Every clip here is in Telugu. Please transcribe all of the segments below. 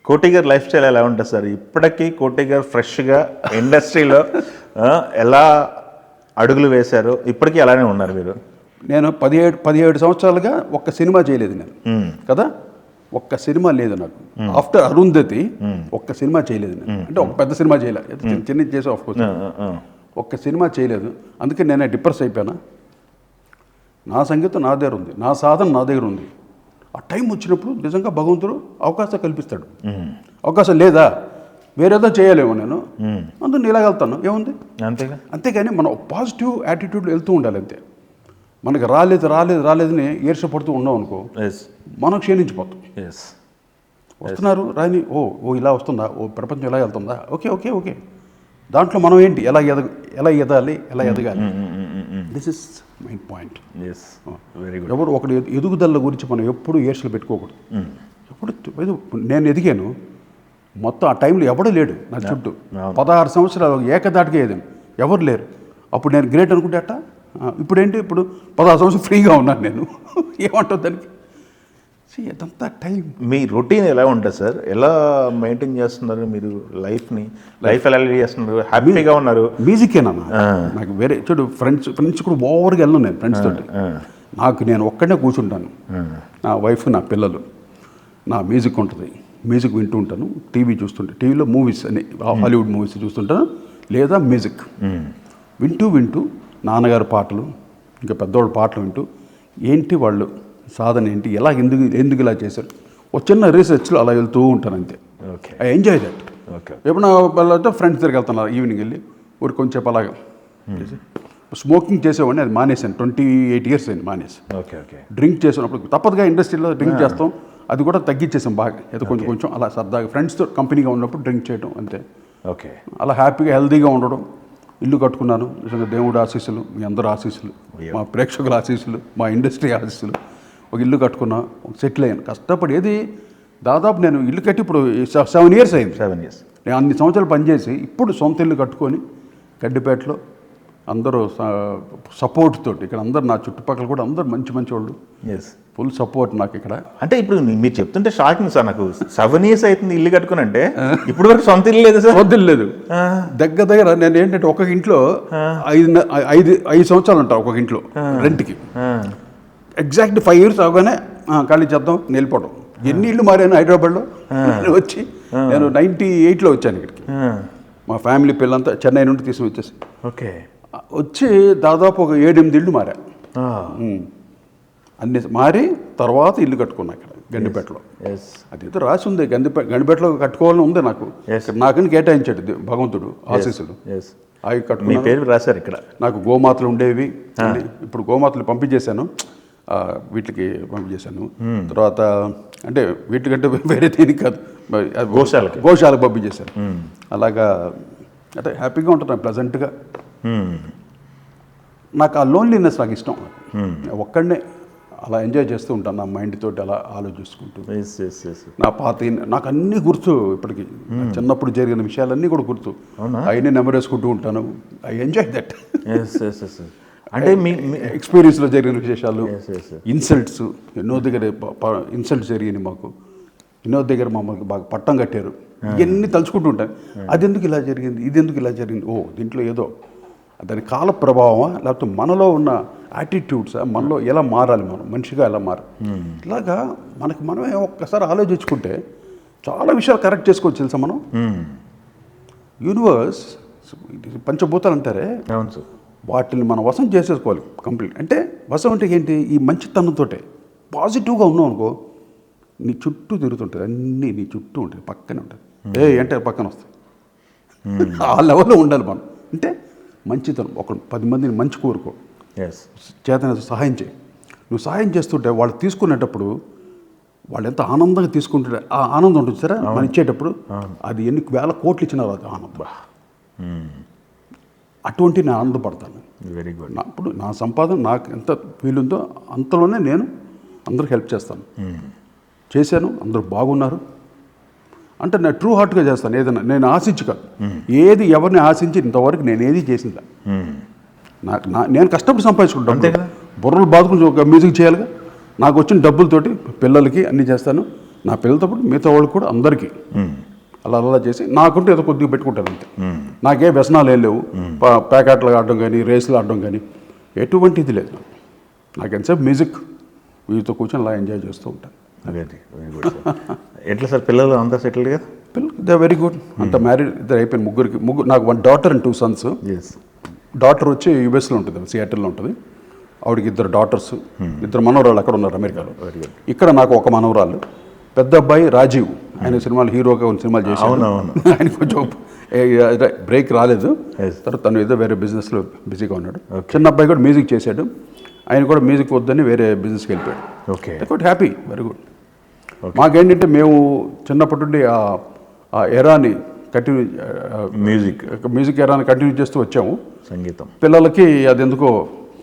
కోటి గారి లైఫ్ స్టైల్ ఎలా ఉంటుంది సార్? ఇప్పటికీ కోటి గారు ఫ్రెష్గా ఇండస్ట్రీలో ఎలా అడుగులు వేశారు, ఇప్పటికీ అలానే ఉన్నారు మీరు? నేను 17 సంవత్సరాలుగా ఒక్క సినిమా చేయలేదు నేను కదా, ఒక్క సినిమా లేదు నాకు. ఆఫ్టర్ అరుంధతి ఒక్క సినిమా చేయలేదు నేను. అంటే ఒక పెద్ద సినిమా చేయలేదు, చిన్న చేసా ఆఫ్ కోర్స్, ఒక్క సినిమా చేయలేదు. అందుకే నేనే డిప్రెస్ అయిపోయాను. నా సంగీతం నా దగ్గర ఉంది, నా సాధన నా దగ్గర ఉంది. ఆ టైం వచ్చినప్పుడు నిజంగా భగవంతుడు అవకాశం కల్పిస్తాడు. అవకాశం లేదా వేరేదో చేయలేము నేను, అందుకు నేను ఇలాగెళ్తాను, ఏముంది అంతేగా. అంతేగాని మనం పాజిటివ్ యాటిట్యూడ్లో వెళ్తూ ఉండాలి అంతే. మనకి రాలేదని ఈర్షపడుతూ ఉన్నాం అనుకో, మనం క్షీణించిపోతాం. వస్తున్నారు రాని, ఓ ఇలా వస్తుందా, ఓ ప్రపంచం ఇలా వెళ్తుందా, ఓకే ఓకే ఓకే, దాంట్లో మనం ఏంటి, ఎలా ఎదగాలి, ఎలా ఎదగాలి, this is main point. Very good. ఎవరు ఒకటి ఎదుగుదల గురించి మనం ఎప్పుడు ఈర్షలు పెట్టుకోకూడదు. ఎప్పుడు నేను ఎదిగాను, మొత్తం ఆ టైంలో ఎవడూ లేడు నా చుట్టూ. 16 సంవత్సరాలు ఏకదాటిగా ఏదాను, ఎవరు లేరు. అప్పుడు నేను గ్రేట్ అనుకుంటే అట్ట. ఇప్పుడేంటి, ఇప్పుడు 16 సంవత్సరాలు ఫ్రీగా ఉన్నాను నేను. ఏమంటుంది దానికి? అదంతా టైం. మీ రొటీన్ ఎలా ఉంటుంది సార్? ఎలా మెయింటైన్ చేస్తున్నారు మీరు లైఫ్ని? లైఫ్ ఎలా లీడ్ చేస్తున్నారు? హ్యాపీగా ఉన్నారు? మ్యూజికేనా నాకు వేరే చూడు, ఫ్రెండ్స్ కూడా ఓవర్గా వెళ్ళను నేను ఫ్రెండ్స్ తోటి. నేను ఒక్కడే కూర్చుంటాను, నా వైఫ్, నా పిల్లలు, నా మ్యూజిక్ ఉంటుంది, మ్యూజిక్ వింటూ ఉంటాను. టీవీ చూస్తుంటే, టీవీలో మూవీస్ అని హాలీవుడ్ మూవీస్ చూస్తుంటాను, లేదా మ్యూజిక్ వింటూ నాన్నగారి పాటలు, ఇంకా పెద్దవాళ్ళ పాటలు వింటూ, ఏంటి వాళ్ళు సాధన ఏంటి, ఎలా ఎందుకు ఇలా చేశారు, ఒక చిన్న రీసెర్చ్లో అలా వెళ్తూ ఉంటాను అంతే. I enjoy that. ఎప్పుడైనా వాళ్ళతో ఫ్రెండ్స్ దగ్గరికి వెళ్తున్నారు, ఈవినింగ్ వెళ్ళి ఊరికి కొంచెంసేపు అలాగా. స్మోకింగ్ చేసేవాడిని, అది మానేశాను. 28 years అయింది మానేసి. డ్రింక్ చేసినప్పుడు తప్పదుగా, ఇండస్ట్రీలో డ్రింక్ చేస్తాం, అది కూడా తగ్గించేసాం బాగా. ఏదో కొంచెం అలా సరదాగా ఫ్రెండ్స్తో కంపెనీగా ఉన్నప్పుడు డ్రింక్ చేయడం అంతే. అలా హ్యాపీగా హెల్తీగా ఉండడం. ఇల్లు కట్టుకున్నాను, నిజంగా దేవుడు ఆశీస్సులు, మీ అందరూ ఆశీస్సులు, మా ప్రేక్షకుల ఆశీస్సులు, మా ఇండస్ట్రీ ఆశీస్సులు. ఒక ఇల్లు కట్టుకున్నా, ఒక సెటిల్ అయ్యాను కష్టపడి. ఏది దాదాపు నేను ఇల్లు కట్టి ఇప్పుడు 7 years అయింది. 7 years నేను అన్ని సంవత్సరాలు పనిచేసి ఇప్పుడు సొంత ఇల్లు కట్టుకొని గడ్డిపేటలో అందరూ సపోర్ట్ తోటి, ఇక్కడ అందరు నా చుట్టుపక్కల కూడా అందరు మంచి వాళ్ళు, ఫుల్ సపోర్ట్ నాకు ఇక్కడ. అంటే ఇప్పుడు మీరు చెప్తుంటే షాకింగ్ సార్ నాకు. 7 years అవుతుంది ఇల్లు కట్టుకుని అంటే, ఇప్పుడు వరకు సొంత ఇల్లు లేదు సార్? సొంత ఇల్లు లేదు. దగ్గర నేను ఏంటంటే ఒక ఇంట్లో 5 సంవత్సరాలు ఉంటాను ఒక ఇంట్లో రెంట్కి. ఎగ్జాక్ట్ 5 years అవగానే ఖాళీ చేద్దాం, వెళ్ళిపోవడం. ఎన్ని ఇళ్ళు మారాను హైదరాబాద్లో వచ్చి. నేను 98లో వచ్చాను ఇక్కడికి. మా ఫ్యామిలీ పిల్లలంతా చెన్నై నుండి తీసుకుని వచ్చేసి వచ్చి దాదాపు ఒక 7-8 ఇళ్ళు మారా. అన్ని మారి తర్వాత ఇల్లు కట్టుకున్నా ఇక్కడ గండిపేటలో. అదేదో రాసి ఉంది, గండిపేటలో కట్టుకోవాలని ఉంది నాకు. నాకని కేటాయించాడు భగవంతుడు ఆశీస్సులు. అవి కట్టుకుని పేరు రాశారు ఇక్కడ. నాకు గోమాతలు ఉండేవి, ఇప్పుడు గోమాతలు పంపించేశాను, వీటికి పంపించేశాను. తర్వాత అంటే వీటికంటే వేరే దేనికి కాదు, గోశాలకు పంపించేశాను. అలాగా అంటే హ్యాపీగా ఉంటున్నాను, ప్లెజెంట్గా. నాకు ఆ లోన్లీనెస్ నాకు ఇష్టం. ఒక్కడనే అలా ఎంజాయ్ చేస్తూ ఉంటాను, నా మైండ్ తోటి అలా ఆలోచిస్తుంటూ. నా పాత నాకు అన్నీ గుర్తు ఇప్పటికీ, చిన్నప్పుడు జరిగిన విషయాలన్నీ కూడా గుర్తు. అవన్నీ నెమరేసుకుంటూ ఉంటాను. I enjoy that. అంటే మీ ఎక్స్పీరియన్స్లో జరిగిన విశేషాలు, ఇన్సల్ట్స్, ఎన్నో దగ్గర ఇన్సల్ట్స్ జరిగినాయి మాకు. ఎన్నో దగ్గర మమ్మల్ని బాగా పట్టం కట్టారు. ఇవన్నీ తలుచుకుంటూ ఉంటాను. అది ఎందుకు ఇలా జరిగింది, ఇది ఎందుకు ఇలా జరిగింది, దీంట్లో ఏదో దాని కాల ప్రభావమా, లేకపోతే మనలో ఉన్న యాటిట్యూడ్సా, మనలో ఎలా మారాలి, మనం మనిషిగా ఎలా మారాలి, ఇలాగా మనమే ఒక్కసారి ఆలోచించుకుంటే చాలా విషయాలు కరెక్ట్ చేసుకోవచ్చు తెలుసా. మనం యూనివర్స్ పంచభూతాలు అంటారే, వాటిని మనం వశం చేసేసుకోవాలి కంప్లీట్. అంటే వశం అంటే ఏంటి, ఈ మంచితనంతో పాజిటివ్గా ఉన్నాం అనుకో, నీ చుట్టూ తిరుగుతుంటుంది, అన్నీ నీ చుట్టూ ఉంటుంది, పక్కనే ఉంటుంది. అంటే పక్కన వస్తాయి. ఆ లెవెల్లో ఉండాలి మనం. అంటే మంచితనం, ఒక 10 మందిని మంచి కోరుకో, చేతన సహాయం చేయి. నువ్వు సహాయం చేస్తుంటే వాళ్ళు తీసుకునేటప్పుడు వాళ్ళు ఎంత ఆనందంగా తీసుకుంటుంటే ఆ ఆనందం ఉంటుంది సరే, మనం ఇచ్చేటప్పుడు అది ఎన్ని వేల కోట్లు ఇచ్చినా అది ఆనందం. అటువంటి నేను ఆనందపడతాను. Very good. ఇప్పుడు నా సంపాదన నాకు ఎంత వీలుందో అంతలోనే నేను అందరికి హెల్ప్ చేస్తాను. చేశాను, అందరూ బాగున్నారు అంటే నేను ట్రూ హార్ట్గా చేస్తాను. ఏదైనా నేను ఆశించు కాదు, ఏది ఎవరిని ఆశించి ఇంతవరకు నేను ఏది చేసిందా. నేను కష్టపడి సంపాదించుకుంటాను అంతే కదా. బుర్రలు బాదుకుని ఒక మ్యూజిక్ చేయాలిగా. నాకు వచ్చిన డబ్బులతోటి పిల్లలకి అన్నీ చేస్తాను, నా పిల్లలతో పాటు మిగతా వాళ్ళు కూడా అందరికీ అలా అలా చేసి నాకుంటే ఏదో కొద్దిగా పెట్టుకుంటాను అంతే. నాకే వ్యసనాలు ఏం లేవు. ప్యాకెట్లు ఆడడం కానీ రేసులు ఆడడం కానీ ఎటువంటిది లేదు. నాకు ఎంతసేపు మ్యూజిక్తో కూర్చొని అలా ఎంజాయ్ చేస్తూ ఉంటాను. Very good sir. ఎట్లా సార్ పిల్లలు అంతా సెటిల్డ్ కదా? పిల్లలు దే వెరీ గుడ్. అంత మ్యారీడ్ ఇద్దరు అయిపోయింది. ముగ్గురు నాకు 1 daughter and 2 sons. Yes. Daughter వచ్చి యూఎస్లో ఉంటుంది, సియాటిల్లో ఉంటుంది. ఆవిడకి 2 డాటర్స్, 2 మనవరాళ్ళు అక్కడ ఉన్నారు అమెరికాలో. ఇక్కడ నాకు 1 మనవరాలు. పెద్ద అబ్బాయి రాజీవ్, ఆయన సినిమాలు హీరోగా కొన్ని సినిమాలు చేశాను. ఆయన కొంచెం బ్రేక్ రాలేదు. తర్వాత తను ఏదో వేరే బిజినెస్లో బిజీగా ఉన్నాడు. చిన్న అబ్బాయి కూడా మ్యూజిక్ చేశాడు. ఆయన కూడా మ్యూజిక్ వద్దని వేరే బిజినెస్కి వెళ్ళిపోయాడు. Okay, good, happy, very good. మాకేంటంటే మేము చిన్నప్పటి నుండి ఆ ఎరాని కంటిన్యూ మ్యూజిక్ ఎరాని కంటిన్యూ చేస్తూ వచ్చాము. సంగీతం పిల్లలకి అది ఎందుకో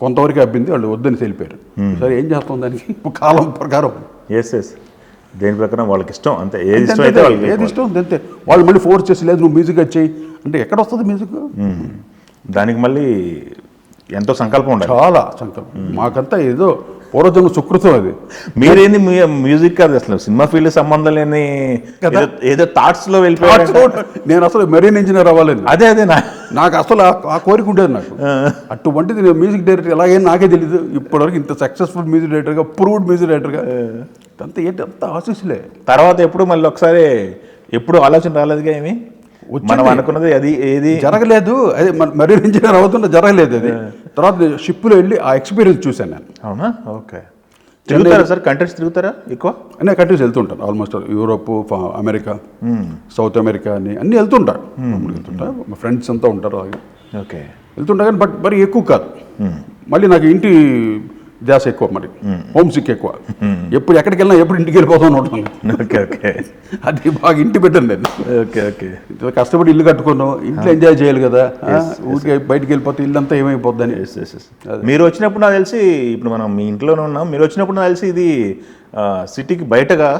కొంతవరకు అబ్బింది, వాళ్ళు వద్దని తెలిపారు. సరే ఏం చేస్తాం దానికి, కాలం ప్రకారం. ఎస్. దేని ప్రకారం వాళ్ళకి ఇష్టం అంతే. ఏది ఇష్టం అయితే వాళ్ళకి, ఏది ఇష్టం అంతే. వాళ్ళు మళ్ళీ ఫోర్స్ చేసి లేదు నువ్వు మ్యూజిక్ వచ్చేయి అంటే ఎక్కడ వస్తుంది మ్యూజిక్? దానికి మళ్ళీ ఎంతో సంకల్పం ఉండాలి. చాలా సంకల్పం. మాకంతా ఏదో పూర్వజన్మ సుకృతం అది. మీరేంది మ్యూజిక్ కాదు అసలు, సినిమా ఫీల్డ్ సంబంధం లేని ఏదో థాట్స్ లో వెళ్ళిపోయాడు. నేను అసలు మెరీన్ ఇంజనీర్ అవ్వాలేదు. అదే నాకు అసలు ఆ కోరిక ఉండేది నాకు. అటువంటిది నేను మ్యూజిక్ డైరెక్టర్ ఎలాగైనా నాకే తెలియదు. ఇప్పటివరకు ఇంత సక్సెస్ఫుల్ మ్యూజిక్ డైరెక్టర్గా, ప్రూవ్డ్ మ్యూజిక్ డైరెక్టర్గా అంత ఏంటి అంత ఆశీస్సులే. తర్వాత ఎప్పుడు మళ్ళీ ఒకసారి ఎప్పుడు ఆలోచన రాలేదుగా ఏమి మనం అనుకున్నది అది ఏది జరగలేదు. అదే మెరీన్ ఇంజనీర్ అవుతుంటే జరగలేదు అది. తర్వాత షిప్లో వెళ్ళి ఆ ఎక్స్పీరియన్స్ చూశాను నేను. అవునా? ఓకే. తిరుగుతారా సార్? కంట్రీస్ తిరుగుతారా ఎక్కువ? నేను కంట్రీస్ వెళ్తుంటాను. Almost Europe, America, South America అన్నీ వెళ్తుంటా. మా ఫ్రెండ్స్ అంతా ఉంటారు అలాగే. ఓకే, వెళ్తుంటా కానీ బట్ మరి ఎక్కువ కాదు. మళ్ళీ నాకు ఇంటి ధ్యాస ఎక్కువ, మరి హోమ్ సిక్ ఎక్కువ. ఎప్పుడు ఎక్కడికి వెళ్ళినా ఎప్పుడు ఇంటికి వెళ్ళిపోతాను ఉంటాను. ఓకే ఓకే, అది బాగా ఇంటి పెట్టాను నేను. Okay okay. కష్టపడి ఇల్లు కట్టుకున్నాను, ఇంట్లో ఎంజాయ్ చేయాలి కదా. ఊరికి బయటికి వెళ్ళిపోతే ఇల్లు అంతా ఏమైపోద్దని. మీరు వచ్చినప్పుడు నాకు తెలిసి, ఇప్పుడు మనం మీ ఇంట్లోనే ఉన్నాం, మీరు వచ్చినప్పుడు నాకు తెలిసి ఇది సిటీకి బయటగా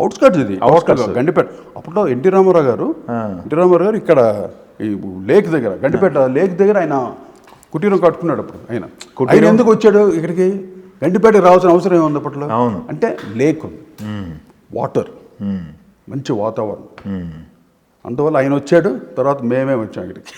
అవుట్స్కట్స్, ఇది అవుట్స్కట్స్ గండిపేట. అప్పట్లో ఎన్టీ రామారావు గారు ఇక్కడ ఈ లేక్ దగ్గర, గండిపేట లేక్ దగ్గర ఆయన కుటీరం కట్టుకున్నాడు. అప్పుడు ఆయన ఎందుకు వచ్చాడు ఇక్కడికి? గండిపేటకి రావాల్సిన అవసరం ఏముంది అప్పట్లో? అవును, అంటే లేక్ ఉంది, వాటర్, మంచి వాతావరణం. అందువల్ల ఆయన వచ్చాడు. తర్వాత మేమే వచ్చాం ఇక్కడికి.